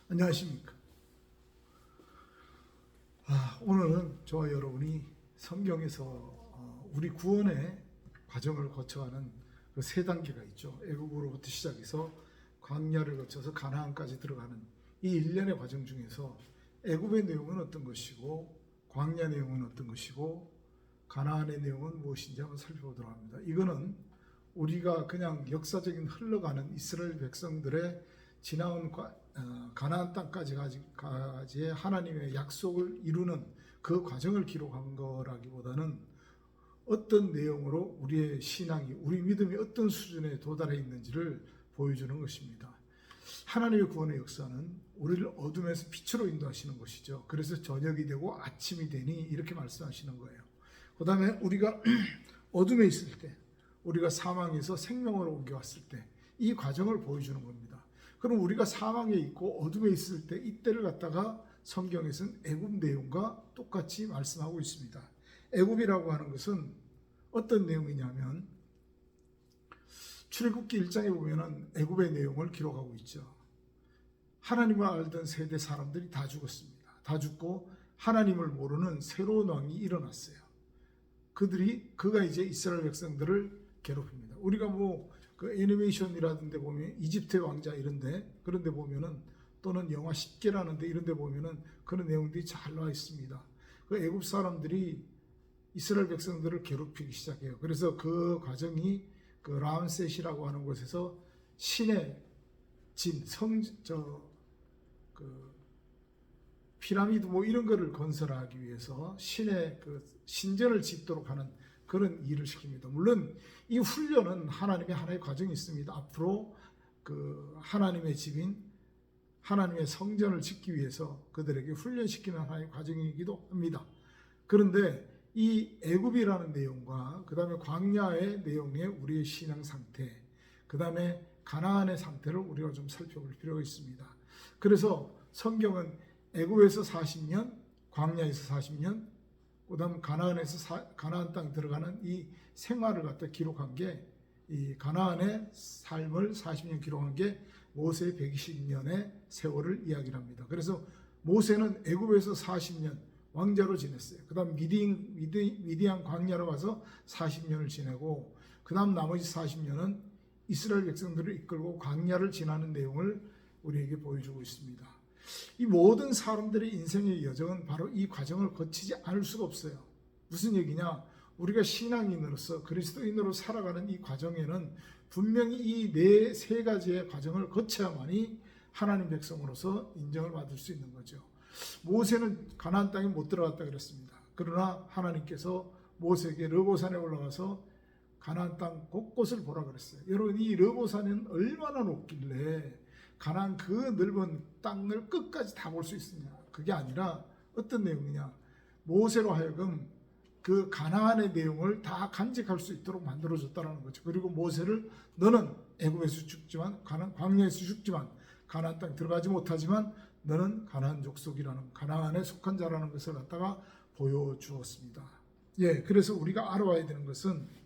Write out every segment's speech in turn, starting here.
안녕하십니까. 오늘은 저와 여러분이 성경에서 우리 구원의 과정을 거쳐가는 그 세 단계가 있죠. 애굽으로부터 시작해서 광야를 거쳐서 가나안까지 들어가는 이 일련의 과정 중에서 애굽의 내용은 어떤 것이고 광야 내용은 어떤 것이고 가나안의 내용은 무엇인지 한번 살펴보도록 합니다. 이거는 우리가 그냥 역사적인 흘러가는 이스라엘 백성들의 지나온 가나안 땅까지의 하나님의 약속을 이루는 그 과정을 기록한 거라기보다는 어떤 내용으로 우리의 신앙이, 우리 믿음이 어떤 수준에 도달해 있는지를 보여주는 것입니다. 하나님의 구원의 역사는 우리를 어둠에서 빛으로 인도하시는 것이죠. 그래서 저녁이 되고 아침이 되니 이렇게 말씀하시는 거예요. 그 다음에 우리가 어둠에 있을 때, 우리가 사망에서 생명으로 옮겨왔을 때 이 과정을 보여주는 겁니다. 그럼 우리가 사망에 있고 어둠에 있을 때 이때를 갖다가 성경에서는 애굽 내용과 똑같이 말씀하고 있습니다. 애굽이라고 하는 것은 어떤 내용이냐면 출애굽기 1장에 보면은 애굽의 내용을 기록하고 있죠. 하나님을 알던 세대 사람들이 다 죽었습니다. 다 죽고 하나님을 모르는 새로운 왕이 일어났어요. 그가 이제 이스라엘 백성들을 괴롭힙니다. 우리가 그 애니메이션이라든데 보면 이집트의 왕자 그런데 보면은 또는 영화 10개라는데 이런데 보면은 그런 내용들이 잘 나와 있습니다. 그 애굽 사람들이 이스라엘 백성들을 괴롭히기 시작해요. 그래서 그 과정이 그 람셋이라고 하는 곳에서 신의 진, 피라미드 이런 거를 건설하기 위해서 신의 그 신전을 짓도록 하는 그런 일을 시킵니다. 물론 이 훈련은 하나님의 하나의 과정이 있습니다. 앞으로 그 하나님의 집인 하나님의 성전을 짓기 위해서 그들에게 훈련시키는 하나의 과정이기도 합니다. 그런데 이 애굽이라는 내용과 그 다음에 광야의 내용의 우리의 신앙 상태, 그 다음에 가나안의 상태를 우리가 좀 살펴볼 필요가 있습니다. 그래서 성경은 애굽에서 40년, 광야에서 40년, 그 다음 가나안 땅 들어가는 이 생활을 갖다 기록한 게, 이 가나안의 삶을 40년 기록한 게 모세의 120년의 세월을 이야기를 합니다. 그래서 모세는 애굽에서 40년 왕자로 지냈어요. 그 다음 미디안 광야로 가서 40년을 지내고, 그 다음 나머지 40년은 이스라엘 백성들을 이끌고 광야를 지나는 내용을 우리에게 보여주고 있습니다. 이 모든 사람들의 인생의 여정은 바로 이 과정을 거치지 않을 수가 없어요. 무슨 얘기냐? 우리가 신앙인으로서 그리스도인으로 살아가는 이 과정에는 분명히 이 세 가지의 과정을 거쳐야만이 하나님 백성으로서 인정을 받을 수 있는 거죠. 모세는 가나안 땅에 못 들어갔다 그랬습니다. 그러나 하나님께서 모세에게 르보산에 올라가서 가나안 땅 곳곳을 보라 그랬어요. 여러분, 이 르보산은 얼마나 높길래 가나안 그 넓은 땅을 끝까지 다 볼 수 있느냐? 그게 아니라 어떤 내용이냐? 모세로 하여금 그 가나안의 내용을 다 간직할 수 있도록 만들어줬다는 거죠. 그리고 모세를 너는 애굽에서 죽지만 광야에서 죽지만 가나안 땅 들어가지 못하지만 너는 가나안 족속이라는, 가나안에 속한 자라는 것을 갖다가 보여주었습니다. 그래서 우리가 알아와야 되는 것은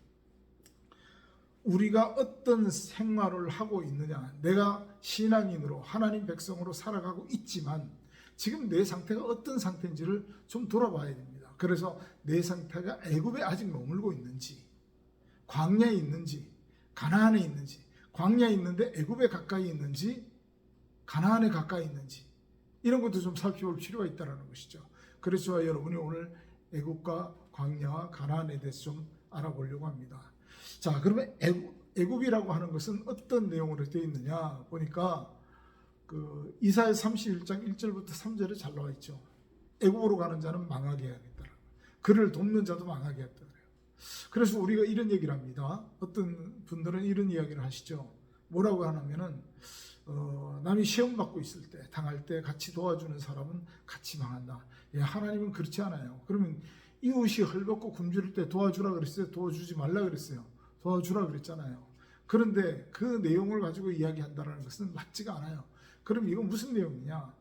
우리가 어떤 생활을 하고 있느냐, 내가 신앙인으로 하나님 백성으로 살아가고 있지만 지금 내 상태가 어떤 상태인지를 좀 돌아봐야 됩니다. 그래서 내 상태가 애굽에 아직 머물고 있는지, 광야에 있는지, 가나안에 있는지, 광야에 있는데 애굽에 가까이 있는지, 가나안에 가까이 있는지, 이런 것도 좀 살펴볼 필요가 있다는 것이죠. 그래서 저와 여러분이 오늘 애굽과 광야와 가나안에 대해서 좀 알아보려고 합니다. 자, 그러면 애굽이라고 하는 것은 어떤 내용으로 되어 있느냐 보니까 그 이사야 31장 1절부터 3절에 잘 나와 있죠. 애굽으로 가는 자는 망하게 해야겠다. 그를 돕는 자도 망하게 했다 그래요. 그래서 우리가 이런 얘기를 합니다. 어떤 분들은 이런 이야기를 하시죠. 뭐라고 하냐면은 남이 시험 받고 있을 때, 당할 때 같이 도와주는 사람은 같이 망한다. 하나님은 그렇지 않아요. 그러면 이웃이 헐벗고 굶주릴 때 도와주라 그랬어요? 도와주지 말라 그랬어요? 도와주라 그랬잖아요. 그런데 그 내용을 가지고 이야기한다는 것은 맞지가 않아요. 그럼 이건 무슨 내용이냐?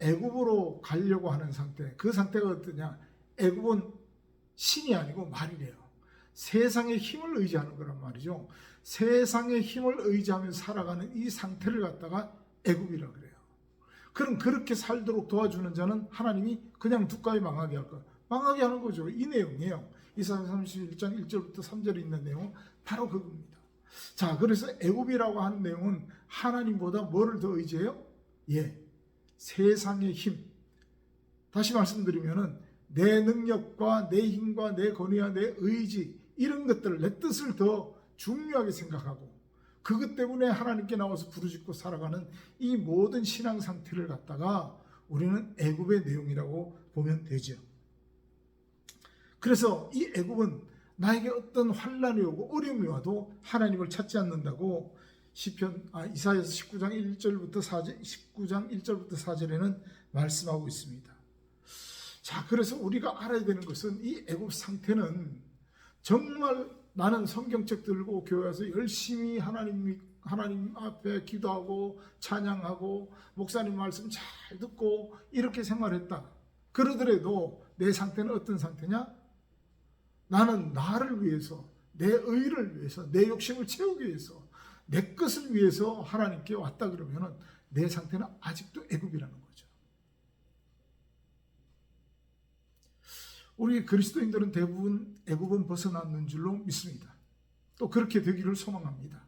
애굽으로 가려고 하는 상태, 그 상태가 어떠냐? 애굽은 신이 아니고 말이래요. 세상의 힘을 의지하는 거란 말이죠. 세상의 힘을 의지하며 살아가는 이 상태를 갖다가 애굽이라고 그래요. 그럼 그렇게 살도록 도와주는 자는 하나님이 그냥 두까이 망하게 할 거예요. 망하게 하는 거죠. 이 내용이에요. 이사야 31장 1절부터 3절에 있는 내용은 바로 그겁니다. 자, 그래서 애굽이라고 하는 내용은 하나님보다 뭐를 더 의지해요? 예, 세상의 힘. 다시 말씀드리면은 내 능력과 내 힘과 내 권위와 내 의지, 이런 것들을, 내 뜻을 더 중요하게 생각하고 그것 때문에 하나님께 나와서 부르짖고 살아가는 이 모든 신앙 상태를 갖다가 우리는 애굽의 내용이라고 보면 되죠. 그래서 이 애굽은 나에게 어떤 환난이 오고 어려움이 와도 하나님을 찾지 않는다고 이사야서 19장 1절부터 4절에는 말씀하고 있습니다. 자, 그래서 우리가 알아야 되는 것은 이 애굽 상태는 정말 나는 성경책 들고 교회 와서 열심히 하나님 앞에 기도하고 찬양하고 목사님 말씀 잘 듣고 이렇게 생활했다. 그러더라도 내 상태는 어떤 상태냐? 나는 나를 위해서, 내 의를 위해서, 내 욕심을 채우기 위해서, 내 것을 위해서 하나님께 왔다 그러면은 내 상태는 아직도 애굽이라는 거죠. 우리 그리스도인들은 대부분 애굽은 벗어났는 줄로 믿습니다. 또 그렇게 되기를 소망합니다.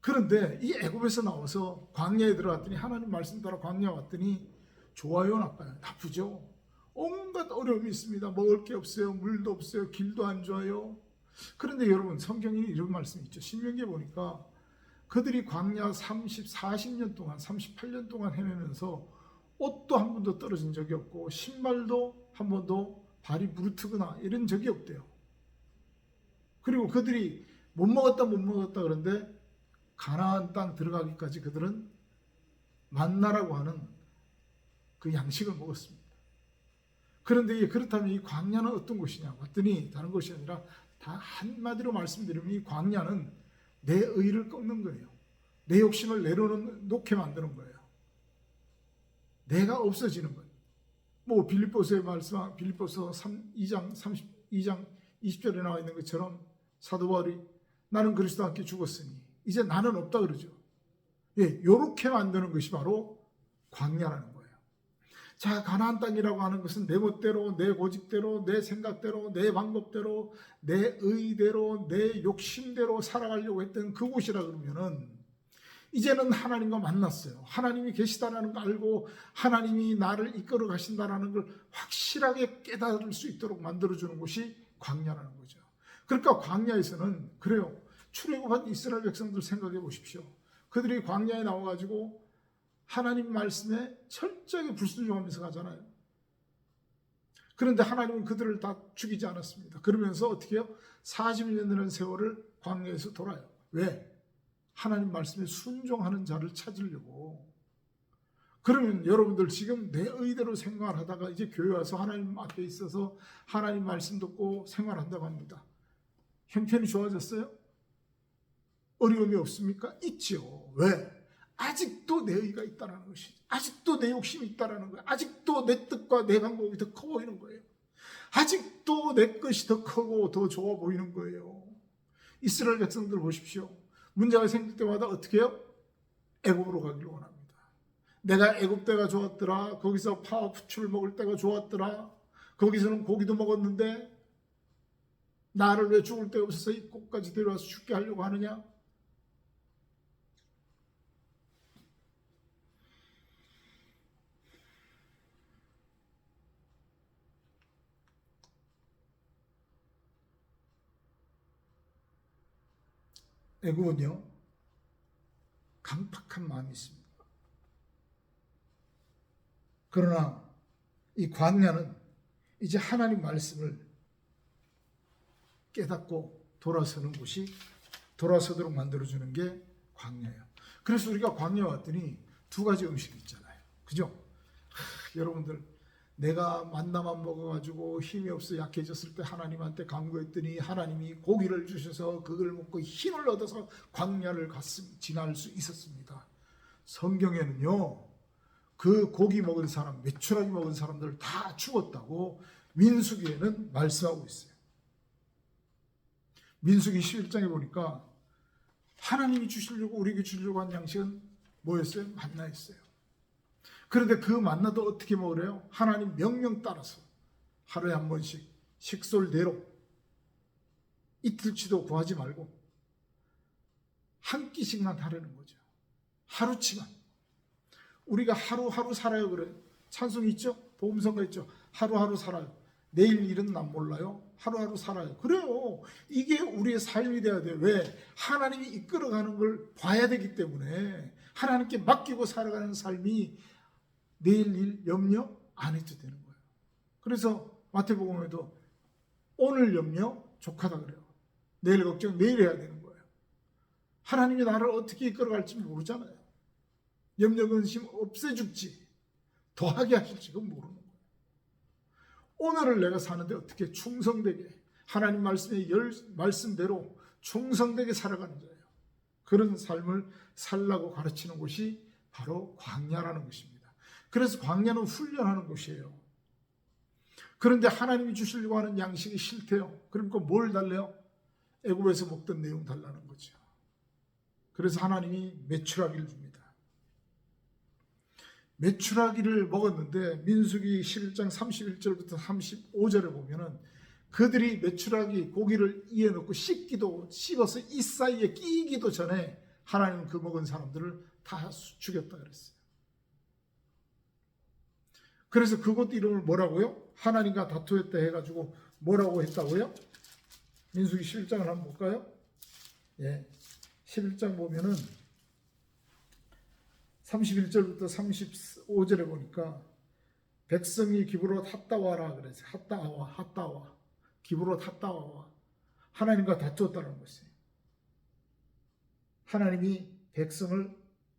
그런데 이 애굽에서 나와서 광야에 들어갔더니, 하나님 말씀 따라 광야 왔더니 좋아요, 나빠요? 나쁘죠. 온갖 어려움이 있습니다. 먹을 게 없어요. 물도 없어요. 길도 안 좋아요. 그런데 여러분, 성경에 이런 말씀이 있죠. 신명기에 보니까 그들이 광야 40년 동안, 38년 동안 헤매면서 옷도 한 번도 떨어진 적이 없고 신발도 한 번도 발이 부르트거나 이런 적이 없대요. 그리고 그들이 못 먹었다 그런데 가나안 땅 들어가기까지 그들은 만나라고 하는 그 양식을 먹었습니다. 그런데 그렇다면 이 광야는 어떤 곳이냐 봤더니 다른 것이 아니라, 다 한마디로 말씀드리면 이 광야는 내 의를 꺾는 거예요. 내 욕심을 내려놓게 만드는 거예요. 내가 없어지는 거예요. 뭐 빌립보서의 말씀, 빌립보서 2장 20절에 나와 있는 것처럼 사도 바울이 나는 그리스도와 함께 죽었으니 이제 나는 없다 그러죠. 예, 요렇게 만드는 것이 바로 광야라는 거예요. 자, 가나안 땅이라고 하는 것은 내 멋대로, 내 고집대로, 내 생각대로, 내 방법대로, 내 의대로, 내 욕심대로 살아가려고 했던 그곳이라 그러면은 이제는 하나님과 만났어요. 하나님이 계시다라는 걸 알고 하나님이 나를 이끌어 가신다라는 걸 확실하게 깨달을 수 있도록 만들어주는 곳이 광야라는 거죠. 그러니까 광야에서는 그래요. 출애굽한 이스라엘 백성들 생각해 보십시오. 그들이 광야에 나와가지고 하나님 말씀에 철저하게 불순종하면서 가잖아요. 그런데 하나님은 그들을 다 죽이지 않았습니다. 그러면서 어떻게 해요? 40년이라는 세월을 광야에서 돌아요. 왜? 하나님 말씀에 순종하는 자를 찾으려고. 그러면 여러분들 지금 내 의대로 생활하다가 이제 교회 와서 하나님 앞에 있어서 하나님 말씀 듣고 생활한다고 합니다. 형편이 좋아졌어요? 어려움이 없습니까? 있죠. 왜? 아직도 내 의가 있다는 것이, 아직도 내 욕심이 있다는 거예요. 아직도 내 뜻과 내 방법이 더 커 보이는 거예요. 아직도 내 것이 더 크고 더 좋아 보이는 거예요. 이스라엘 백성들 보십시오. 문제가 생길 때마다 어떻게 해요? 애굽으로 가기를 원합니다. 내가 애굽 때가 좋았더라. 거기서 파와 부추를 먹을 때가 좋았더라. 거기서는 고기도 먹었는데 나를 왜 죽을 데 없어서 이곳까지 데려와서 죽게 하려고 하느냐? 애굽은요, 강팍한 마음이 있습니다. 그러나 이 광야는 이제 하나님 말씀을 깨닫고 돌아서는 곳이, 돌아서도록 만들어주는 게 광야예요. 그래서 우리가 광야에 왔더니 두 가지 음식이 있잖아요. 그죠? 여러분들, 내가 만나만 먹어가지고 힘이 없어 약해졌을 때 하나님한테 간구했더니 하나님이 고기를 주셔서 그걸 먹고 힘을 얻어서 광야를 지날 수 있었습니다. 성경에는요, 그 고기 먹은 사람, 메추라기 먹은 사람들 다 죽었다고 민수기에는 말씀하고 있어요. 민수기 11장에 보니까 하나님이 주시려고, 우리에게 주려고 한 양식은 뭐였어요? 만나였어요. 그런데 그 만나도 어떻게 먹으래요? 하나님 명령 따라서 하루에 한 번씩 식솔대로 이틀치도 구하지 말고 한 끼씩만 하려는 거죠. 하루치만. 우리가 하루하루 살아요 그래. 찬송이 있죠? 복음성가 있죠? 하루하루 살아요. 내일 일은 난 몰라요. 하루하루 살아요. 그래요. 이게 우리의 삶이 돼야 돼요. 왜? 하나님이 이끌어가는 걸 봐야 되기 때문에 하나님께 맡기고 살아가는 삶이 내일 일 염려 안 해도 되는 거예요. 그래서 마태복음에도 오늘 염려 족하다 그래요. 내일 걱정 내일 해야 되는 거예요. 하나님이 나를 어떻게 이끌어갈지 모르잖아요. 염려 근심 없애줄지 더하게 하실지 그건 모르는 거예요. 오늘을 내가 사는데 어떻게 충성되게 하나님 말씀대로 충성되게 살아가는 자예요. 그런 삶을 살라고 가르치는 곳이 바로 광야라는 것입니다. 그래서 광야는 훈련하는 곳이에요. 그런데 하나님이 주시려고 하는 양식이 싫대요. 그러니까 뭘 달래요? 애굽에서 먹던 내용 달라는 거죠. 그래서 하나님이 메추라기를 줍니다. 메추라기를 먹었는데 민수기 11장 31절부터 35절에 보면은 그들이 메추라기 고기를 이에 넣고 씹어서 이 사이에 끼기도 전에 하나님은 그 먹은 사람들을 다 죽였다 그랬어요. 그래서 그곳 이름을 뭐라고요? 하나님과 다투었다 해가지고 뭐라고 했다고요? 민수기 11장을 한번 볼까요? 예, 11장 보면은 31절부터 35절에 보니까 백성이 기브롯 핫다와라 그랬어요. 핫다와 기브롯 핫다와와 하나님과 다투었다는 것이에요. 하나님이 백성을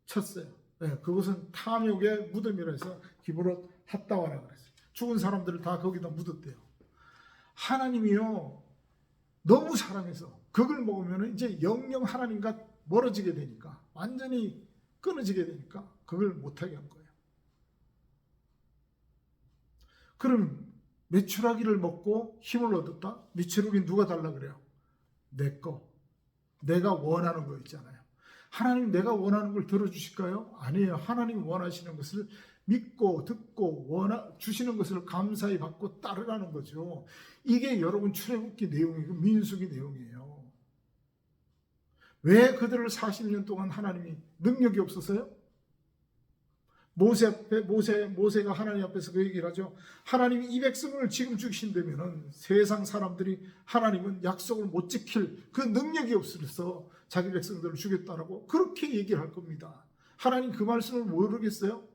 쳤어요. 네, 그것은 탐욕의 무덤이라 해서 기브롯 핫다와라 그랬어요. 죽은 사람들을 다 거기다 묻었대요. 하나님이요 너무 사랑해서 그걸 먹으면 이제 영영 하나님과 멀어지게 되니까 완전히 끊어지게 되니까 그걸 못하게 한 거예요. 그럼 메추라기를 먹고 힘을 얻었다? 메추라기 누가 달라 그래요? 내 거. 내가 원하는 거 있잖아요. 하나님 내가 원하는 걸 들어주실까요? 아니에요. 하나님 원하시는 것을 믿고 듣고 주시는 것을 감사히 받고 따르라는 거죠. 이게 여러분 출애굽기 내용이고 민수기 내용이에요. 왜 그들을 40년 동안 하나님이 능력이 없었어요? 모세가 하나님 앞에서 그 얘기를 하죠. 하나님이 이 백성을 지금 죽이신다면 세상 사람들이 하나님은 약속을 못 지킬 그 능력이 없어서 자기 백성들을 죽였다라고 그렇게 얘기를 할 겁니다. 하나님 그 말씀을 모르겠어요?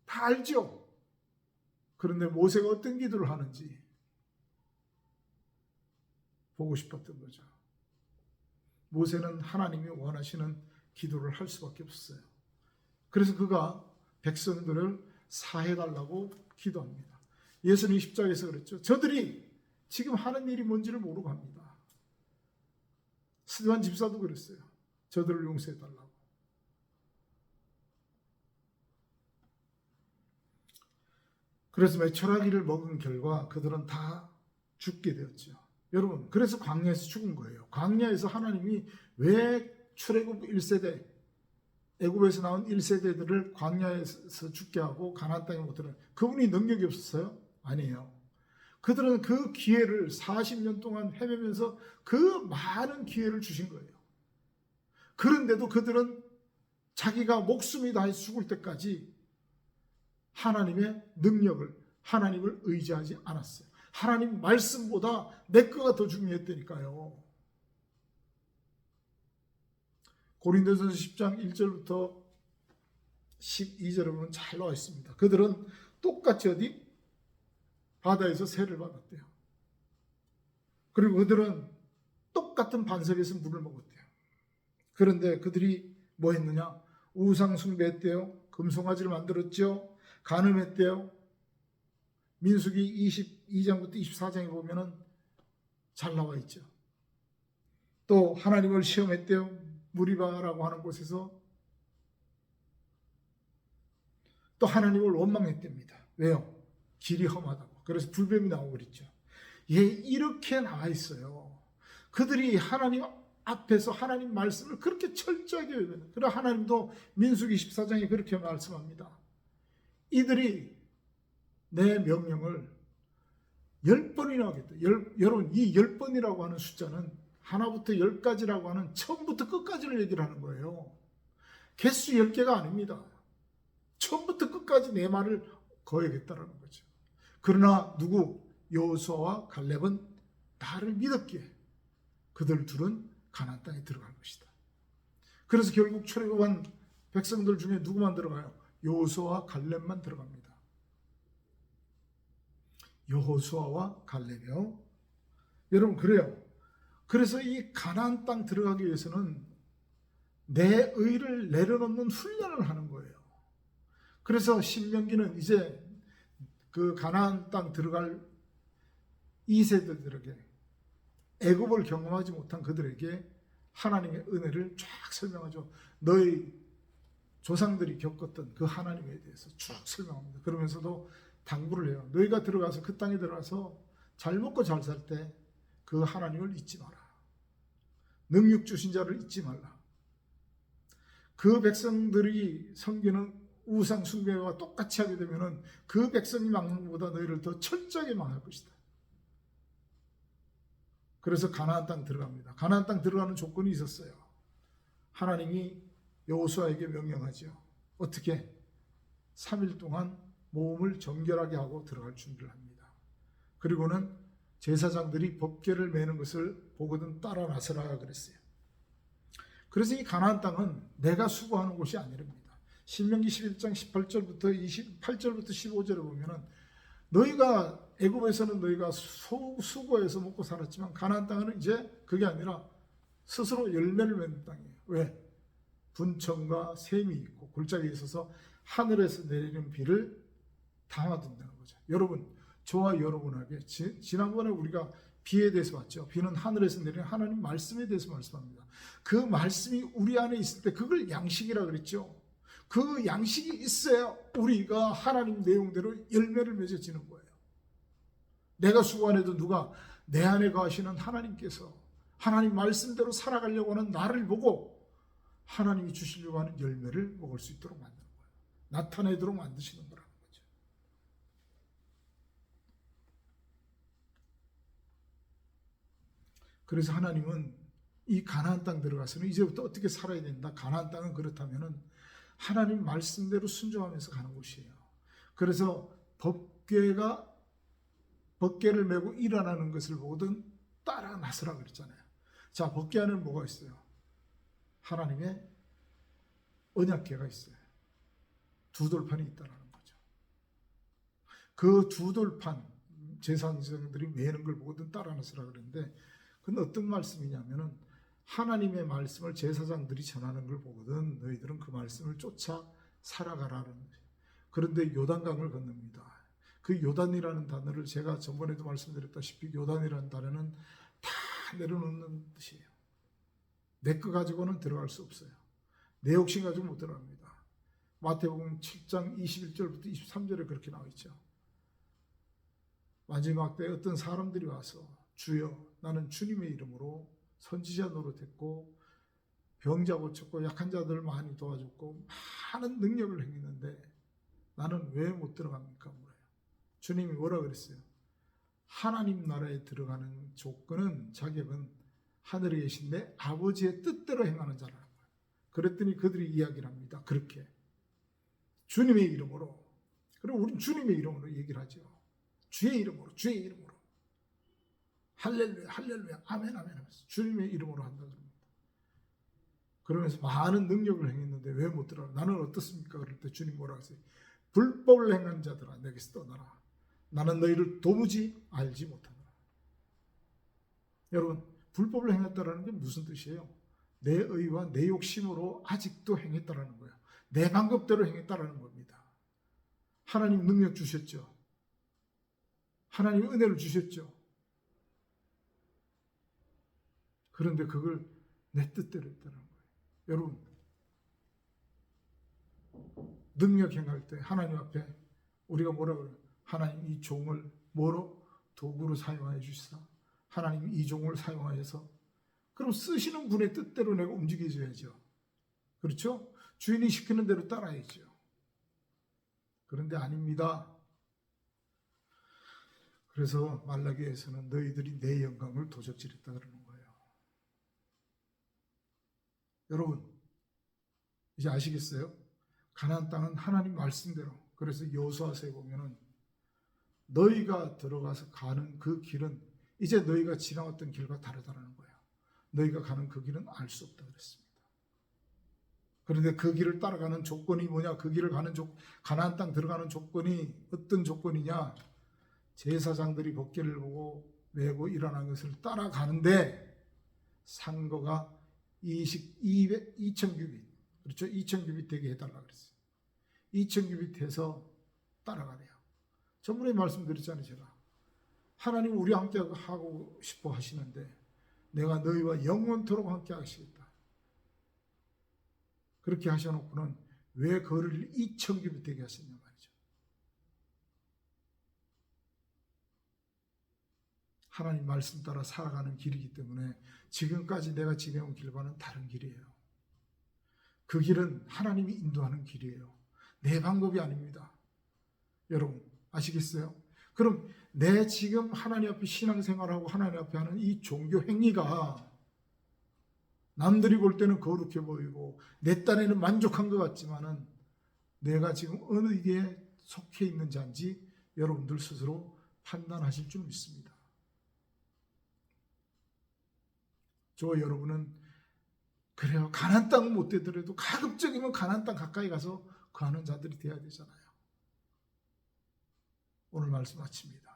다 알죠? 그런데 모세가 어떤 기도를 하는지 보고 싶었던 거죠. 모세는 하나님이 원하시는 기도를 할 수밖에 없었어요. 그래서 그가 백성들을 사해달라고 기도합니다. 예수님 십자가에서 그랬죠. 저들이 지금 하는 일이 뭔지를 모르고 합니다. 스데반 집사도 그랬어요. 저들을 용서해달라고. 그래서 메추라기를 먹은 결과 그들은 다 죽게 되었죠. 여러분, 그래서 광야에서 죽은 거예요. 광야에서 하나님이 왜 출애굽 1세대, 애굽에서 나온 1세대들을 광야에서 죽게 하고 가나안 땅에 못 들어요. 그분이 능력이 없었어요? 아니에요. 그들은 그 기회를 40년 동안 헤매면서 그 많은 기회를 주신 거예요. 그런데도 그들은 자기가 목숨이 다해 죽을 때까지 하나님의 능력을, 하나님을 의지하지 않았어요. 하나님 말씀보다 내 거가 더 중요했다니까요. 고린도전서 10장 1절부터 12절에 보면 잘 나와 있습니다. 그들은 똑같이 어디? 바다에서 세를 받았대요. 그리고 그들은 똑같은 반석에서 물을 먹었대요. 그런데 그들이 뭐 했느냐? 우상 숭배했대요. 금송아지를 만들었죠. 간음했대요. 민수기 22장부터 24장에 보면은 잘 나와 있죠. 또 하나님을 시험했대요. 무리바라고 하는 곳에서 또 하나님을 원망했답니다. 왜요? 길이 험하다고. 그래서 불뱀이 나오고 그랬죠. 예, 이렇게 나와 있어요. 그들이 하나님 앞에서 하나님 말씀을 그렇게 철저하게 외우는, 그러나 하나님도 민수기 14장에 그렇게 말씀합니다. 이들이 내 명령을 10번이나 하겠다. 여러분, 이 10번이라고 하는 숫자는 하나부터 10까지라고 하는 처음부터 끝까지를 얘기를 하는 거예요. 개수 10개가 아닙니다. 처음부터 끝까지 내 말을 거야겠다라는 거죠. 그러나 여호수아와 갈렙은 나를 믿었기에 그들 둘은 가나안 땅에 들어갈 것이다. 그래서 결국 출애굽한 백성들 중에 누구만 들어가요? 여호수아와 갈렙만 들어갑니다. 여호수아와 갈렙이요. 여러분, 그래요. 그래서 이 가나안 땅 들어가기 위해서는 내 의를 내려놓는 훈련을 하는 거예요. 그래서 신명기는 이제 그 가나안 땅 들어갈 2세대들에게, 애굽을 경험하지 못한 그들에게 하나님의 은혜를 쫙 설명하죠. 너희 조상들이 겪었던 그 하나님에 대해서 쭉 설명합니다. 그러면서도 당부를 해요. 너희가 들어가서 그 땅에 들어가서 잘 먹고 잘 살 때 그 하나님을 잊지 마라. 능력 주신 자를 잊지 말라. 그 백성들이 섬기는 우상 숭배와 똑같이 하게 되면 그 백성이 망하는 것보다 너희를 더 철저하게 망할 것이다. 그래서 가나안 땅 들어갑니다. 가나안 땅 들어가는 조건이 있었어요. 하나님이 여호수아에게 명령하죠. 어떻게? 3일 동안 몸을 정결하게 하고 들어갈 준비를 합니다. 그리고는 제사장들이 법궤를 메는 것을 보거든 따라 나서라 그랬어요. 그래서 이 가나안 땅은 내가 수고하는 곳이 아니랍니다. 신명기 11장 18절부터 15절에 보면은 너희가 애굽에서는 너희가 수고해서 먹고 살았지만 가나안 땅은 이제 그게 아니라 스스로 열매를 맺는 땅이에요. 왜? 분청과 샘이 있고 골짜기에 있어서 하늘에서 내리는 비를 담아둔다는 거죠. 여러분, 저와 여러분에게 지난번에 우리가 비에 대해서 봤죠. 비는 하늘에서 내리는 하나님 말씀에 대해서 말씀합니다. 그 말씀이 우리 안에 있을 때 그걸 양식이라 그랬죠. 그 양식이 있어야 우리가 하나님 내용대로 열매를 맺어지는 거예요. 내가 수고 안 해도 누가 내 안에 거하시는 하나님께서 하나님 말씀대로 살아가려고 하는 나를 보고 하나님이 주시려고 하는 열매를 먹을 수 있도록 만드는 거예요. 나타내도록 만드시는 거라는 거죠. 그래서 하나님은 이 가나안 땅 들어가서는 이제부터 어떻게 살아야 된다. 가나안 땅은 그렇다면은 하나님 말씀대로 순종하면서 가는 곳이에요. 그래서 법궤를 메고 일어나는 것을 보거든 따라 나서라 그랬잖아요. 자, 법궤 안에는 뭐가 있어요? 하나님의 언약궤가 있어요. 두 돌판이 있다는 거죠. 그 두 돌판 제사장들이 메는 걸 보거든 따라 나서라 그랬는데 그건 어떤 말씀이냐면은 하나님의 말씀을 제사장들이 전하는 걸 보거든 너희들은 그 말씀을 쫓아 살아가라는 거예요. 그런데 요단강을 건넙니다. 그 요단이라는 단어를 제가 전번에도 말씀드렸다시피 요단이라는 단어는 다 내려놓는 뜻이에요. 내 거 가지고는 들어갈 수 없어요. 내 욕심 가지고 못 들어갑니다. 마태복음 7장 21절부터 23절에 그렇게 나와 있죠. 마지막 때 어떤 사람들이 와서 주여 나는 주님의 이름으로 선지자 노릇했고 병자 고쳤고 약한 자들을 많이 도와줬고 많은 능력을 행했는데 나는 왜 못 들어갑니까? 물어요. 주님이 뭐라 그랬어요? 하나님 나라에 들어가는 조건은 자격은 하늘에 계신 내 아버지의 뜻대로 행하는 자라는 거예요. 그랬더니 그들이 이야기를 합니다. 그렇게 주님의 이름으로, 그리고 우리는 주님의 이름으로 얘기를 하죠. 주의 이름으로, 주의 이름으로. 할렐루야, 할렐루야, 아멘, 아멘 하면서 주님의 이름으로 한다 그럽니다. 그러면서 많은 능력을 행했는데 왜 못 들어가? 나는 어떻습니까? 그럴 때 주님 뭐라고 하세요? 불법을 행한 자들아 내게서 떠나라. 나는 너희를 도무지 알지 못하노라. 여러분, 불법을 행했다라는 게 무슨 뜻이에요? 내 의와 내 욕심으로 아직도 행했다라는 거예요. 내 방법대로 행했다라는 겁니다. 하나님 능력 주셨죠. 하나님 은혜를 주셨죠. 그런데 그걸 내 뜻대로 했다는 거예요. 여러분, 능력 행할 때 하나님 앞에 우리가 뭐라 그래요? 하나님 이 종을 뭐로? 도구로 사용하여 주시사 하나님 이 종을 사용하여서 그럼 쓰시는 분의 뜻대로 내가 움직여줘야죠. 그렇죠? 주인이 시키는 대로 따라야죠. 그런데 아닙니다. 그래서 말라기에서는 너희들이 내 영광을 도적질했다 그러는 거예요. 여러분 이제 아시겠어요? 가나안 땅은 하나님 말씀대로, 그래서 여호수아서에 보면은 너희가 들어가서 가는 그 길은 이제 너희가 지나왔던 길과 다르다는 거예요. 너희가 가는 그 길은 알 수 없다 그랬습니다. 그런데 그 길을 따라가는 조건이 뭐냐? 그 길을 가는 가나안 땅 들어가는 조건이 어떤 조건이냐? 제사장들이 법궤를 보고 메고 일어난 것을 따라가는데 상거가 2000규빗, 그렇죠? 2000규빗 되게 해달라 그랬어요. 2000규빗 해서 따라가래요. 전번에 말씀드렸잖아요. 제가 하나님 우리 함께 하고 싶어 하시는데 내가 너희와 영원토록 함께 하시겠다. 그렇게 하셔놓고는 왜 거리를 2000규빗 되게 하셨냐 말이죠. 하나님 말씀 따라 살아가는 길이기 때문에 지금까지 내가 지내온 길과는 다른 길이에요. 그 길은 하나님이 인도하는 길이에요. 내 방법이 아닙니다. 여러분 아시겠어요? 그럼 내 지금 하나님 앞에 신앙생활하고 하나님 앞에 하는 이 종교 행위가 남들이 볼 때는 거룩해 보이고 내 딴에는 만족한 것 같지만은 내가 지금 어느 게 속해 있는 자인지 여러분들 스스로 판단하실 줄 믿습니다. 저와 여러분은 그래요. 가나안 땅은 못 되더라도 가급적이면 가나안 땅 가까이 가서 거하는 자들이 돼야 되잖아요. 오늘 말씀 마칩니다.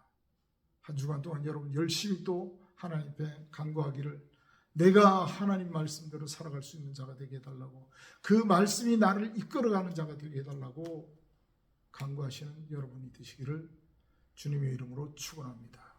한 주간 동안 여러분 열심히 또 하나님 앞에 간구하기를 내가 하나님 말씀대로 살아갈 수 있는 자가 되게 해달라고, 그 말씀이 나를 이끌어가는 자가 되게 해달라고 간구하시는 여러분이 되시기를 주님의 이름으로 축원합니다.